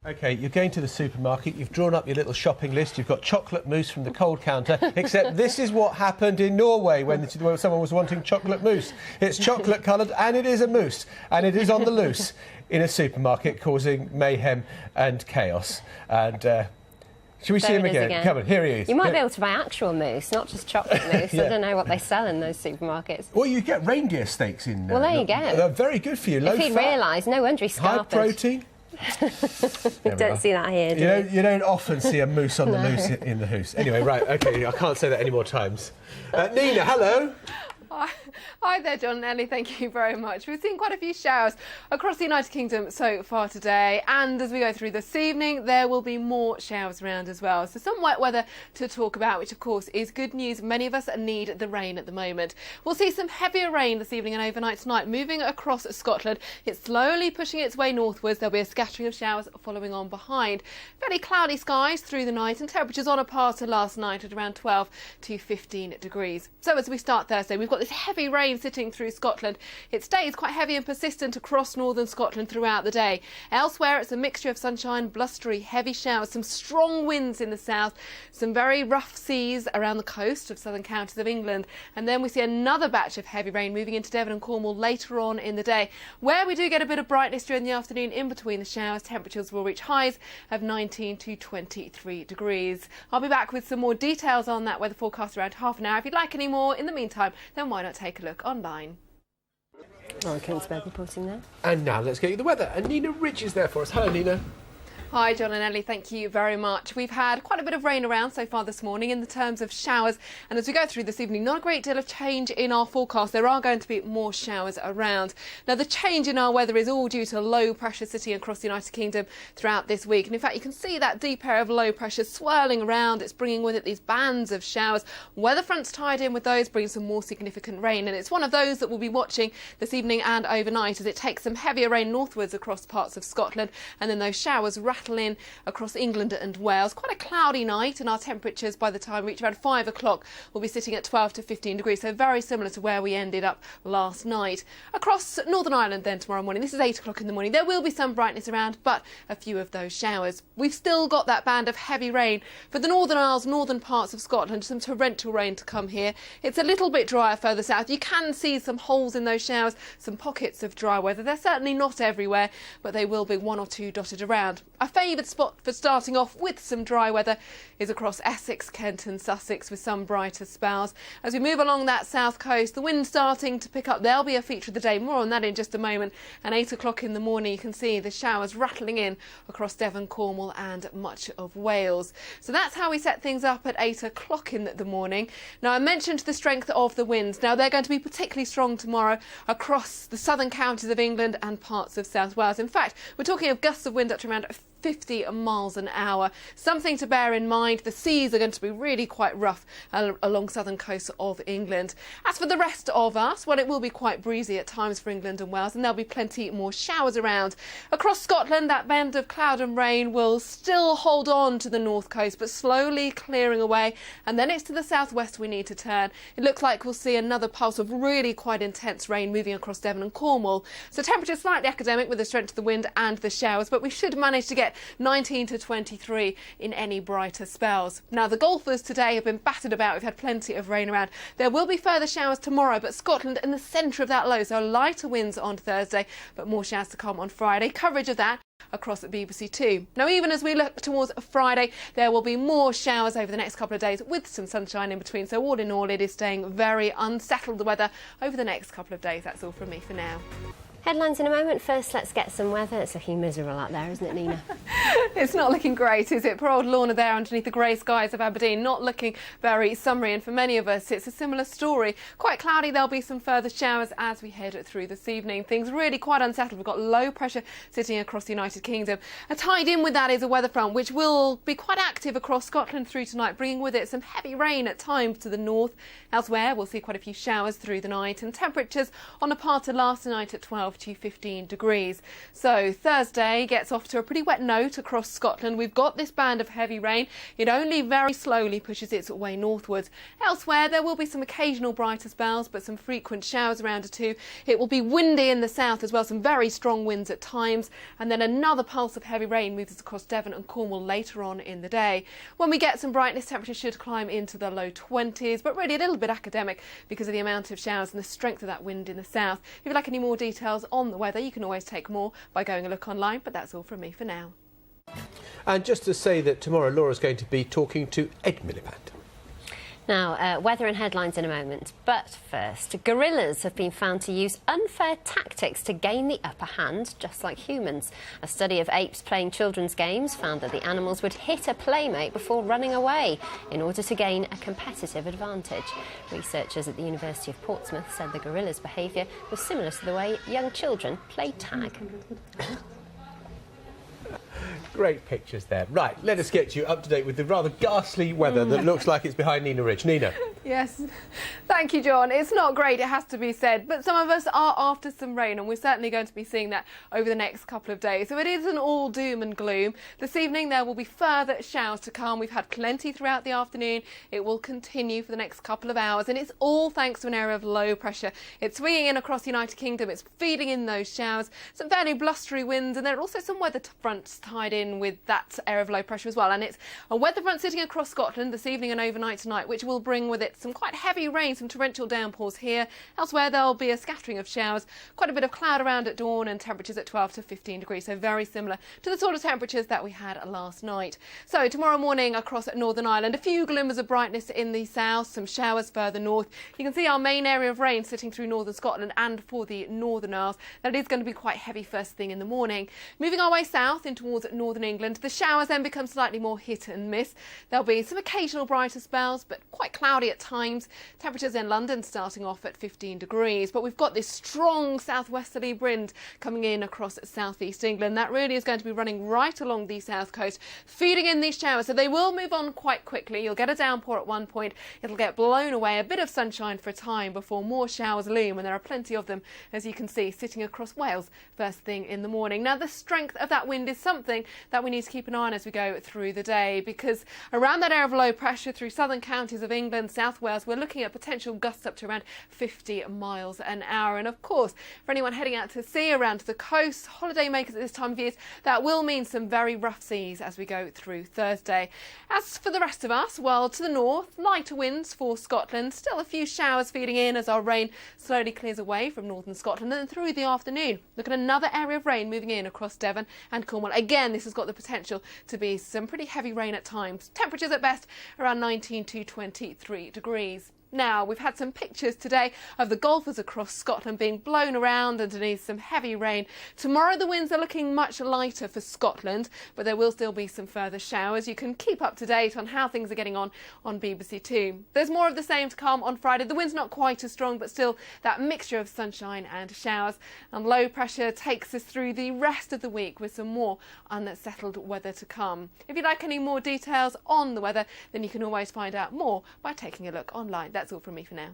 OK, you're going to the supermarket, you've drawn up your little shopping list, you've got chocolate mousse from the cold counter, except this is what happened in Norway when someone was wanting chocolate mousse. It's chocolate coloured and it is a mousse, and it is on the loose in a supermarket, causing mayhem and chaos. And shall we see him again? Come on, here he is. You might be able to buy actual mousse, not just chocolate mousse. Yeah. I don't know what they sell in those supermarkets. Well, you get reindeer steaks in well, there you go. They're very good for you. Low if he'd realised, no wonder he's scarpered. High protein. Don't see that here, do you? You don't often see a moose on the loose in the hoose. Anyway, right, OK, I can't say that any more times. Nina, hello. Hi there, John and Ellie. Thank you very much. We've seen quite a few showers across the United Kingdom so far today, and as we go through this evening, there will be more showers around as well. So some wet weather to talk about, which of course is good news. Many of us need the rain at the moment. We'll see some heavier rain this evening and overnight tonight, moving across Scotland. It's slowly pushing its way northwards. There'll be a scattering of showers following on behind. Fairly cloudy skies through the night, and temperatures on a par to last night at around 12 to 15 degrees. So as we start Thursday, we've got this heavy rain sitting through Scotland. It stays quite heavy and persistent across northern Scotland throughout the day. Elsewhere, it's a mixture of sunshine, blustery, heavy showers, some strong winds in the south, some very rough seas around the coast of southern counties of England. And then we see another batch of heavy rain moving into Devon and Cornwall later on in the day. Where we do get a bit of brightness during the afternoon in between the showers, temperatures will reach highs of 19 to 23 degrees. I'll be back with some more details on that weather forecast around half an hour. If you'd like any more in the meantime, then why not take a look online. Oh, Kingsburg reporting there. And now let's get you the weather. And Nina Ridge is there for us. Hello, Nina. Hi, John and Ellie, thank you very much. We've had quite a bit of rain around so far this morning in the terms of showers, and as we go through this evening, not a great deal of change in our forecast. There are going to be more showers around. Now, the change in our weather is all due to low pressure sitting across the United Kingdom throughout this week, and in fact you can see that deep air of low pressure swirling around. It's bringing with it these bands of showers. Weather fronts tied in with those bring some more significant rain, and it's one of those that we'll be watching this evening and overnight as it takes some heavier rain northwards across parts of Scotland, and then those showers rattle in across England and Wales. Quite a cloudy night, and our temperatures by the time we reach around 5 o'clock will be sitting at 12 to 15 degrees, so very similar to where we ended up last night. Across Northern Ireland then tomorrow morning, this is 8 o'clock in the morning, there will be some brightness around, but a few of those showers. We've still got that band of heavy rain for the Northern Isles, northern parts of Scotland, some torrential rain to come here. It's a little bit drier further south. You can see some holes in those showers, some pockets of dry weather. They're certainly not everywhere, but they will be one or two dotted around. A favoured spot for starting off with some dry weather is across Essex, Kent and Sussex, with some brighter spells. As we move along that south coast, the wind starting to pick up. There'll be a feature of the day. More on that in just a moment. And 8 o'clock in the morning, you can see the showers rattling in across Devon, Cornwall and much of Wales. So that's how we set things up at 8 o'clock in the morning. Now, I mentioned the strength of the winds. Now, they're going to be particularly strong tomorrow across the southern counties of England and parts of South Wales. In fact, we're talking of gusts of wind up to around 50 miles an hour. Something to bear in mind, the seas are going to be really quite rough along southern coasts of England. As for the rest of us, well, it will be quite breezy at times for England and Wales, and there'll be plenty more showers around. Across Scotland, that band of cloud and rain will still hold on to the north coast, but slowly clearing away, and then it's to the southwest we need to turn. It looks like we'll see another pulse of really quite intense rain moving across Devon and Cornwall. So temperatures slightly academic with the strength of the wind and the showers, but we should manage to get 19 to 23 in any brighter spells. Now, the golfers today have been battered about. We've had plenty of rain around. There will be further showers tomorrow, but Scotland in the centre of that low, so lighter winds on Thursday, but more showers to come on Friday. Coverage of that across the BBC Two. Now, even as we look towards Friday, there will be more showers over the next couple of days with some sunshine in between. So all in all, it is staying very unsettled, the weather over the next couple of days. That's all from me for now. Headlines in a moment. First, let's get some weather. It's looking miserable out there, isn't it, Nina? It's not looking great, is it? Poor old Lorna there underneath the grey skies of Aberdeen, not looking very summery, and for many of us it's a similar story. Quite cloudy. There'll be some further showers as we head through this evening. Things really quite unsettled. We've got low pressure sitting across the United Kingdom, and tied in with that is a weather front which will be quite active across Scotland through tonight, bringing with it some heavy rain at times to the north. Elsewhere, we'll see quite a few showers through the night, and temperatures on a par to last night at 12 to 15 degrees. So Thursday gets off to a pretty wet note across across Scotland. We've got this band of heavy rain. It only very slowly pushes its way northwards. Elsewhere, there will be some occasional brighter spells, but some frequent showers around too. It will be windy in the south as well, some very strong winds at times, and then another pulse of heavy rain moves across Devon and Cornwall later on in the day. When we get some brightness, temperatures should climb into the low 20s, but really a little bit academic because of the amount of showers and the strength of that wind in the south. If you'd like any more details on the weather, you can always take more by going a look online, but that's all from me for now. And just to say that tomorrow Laura's going to be talking to Ed Miliband. Now, weather and headlines in a moment. But first, gorillas have been found to use unfair tactics to gain the upper hand, just like humans. A study of apes playing children's games found that the animals would hit a playmate before running away in order to gain a competitive advantage. Researchers at the University of Portsmouth said the gorillas' behaviour was similar to the way young children play tag. Great pictures there. Right, let us get you up to date with the rather ghastly weather that looks like it's behind Nina Ridge. Nina. Yes, thank you, John. It's not great, it has to be said, but some of us are after some rain, and we're certainly going to be seeing that over the next couple of days. So it isn't all doom and gloom. This evening there will be further showers to come. We've had plenty throughout the afternoon. It will continue for the next couple of hours, and it's all thanks to an area of low pressure. It's swinging in across the United Kingdom. It's feeding in those showers. Some fairly blustery winds, and there are also some weather fronts tied in with that area of low pressure as well. And it's a weather front sitting across Scotland this evening and overnight tonight, which will bring with it some quite heavy rain, some torrential downpours here. Elsewhere, there'll be a scattering of showers, quite a bit of cloud around at dawn, and temperatures at 12 to 15 degrees, so very similar to the sort of temperatures that we had last night. So tomorrow morning across Northern Ireland, a few glimmers of brightness in the south, some showers further north. You can see our main area of rain sitting through northern Scotland and for the Northern Isles. That is going to be quite heavy first thing in the morning. Moving our way south in towards northern England, the showers then become slightly more hit and miss. There'll be some occasional brighter spells, but quite cloudy at times. Temperatures in London starting off at 15 degrees, but we've got this strong southwesterly wind coming in across southeast England. That really is going to be running right along the south coast, feeding in these showers, so they will move on quite quickly. You'll get a downpour at one point, it'll get blown away, a bit of sunshine for a time before more showers loom, and there are plenty of them, as you can see, sitting across Wales first thing in the morning. Now, the strength of that wind is something that we need to keep an eye on as we go through the day, because around that area of low pressure through southern counties of England, South Wales, we're looking at potential gusts up to around 50 miles an hour. And of course, for anyone heading out to sea, around to the coast, holiday makers at this time of year, that will mean some very rough seas as we go through Thursday. As for the rest of us, well, to the north, lighter winds for Scotland, still a few showers feeding in as our rain slowly clears away from northern Scotland. And then through the afternoon, look at another area of rain moving in across Devon and Cornwall. Again, this has got the potential to be some pretty heavy rain at times. Temperatures at best around 19 to 23 degrees. Now, we've had some pictures today of the golfers across Scotland being blown around underneath some heavy rain. Tomorrow the winds are looking much lighter for Scotland, but there will still be some further showers. You can keep up to date on how things are getting on BBC Two. There's more of the same to come on Friday. The wind's not quite as strong, but still that mixture of sunshine and showers. And low pressure takes us through the rest of the week with some more unsettled weather to come. If you'd like any more details on the weather, then you can always find out more by taking a look online. That's all from me for now.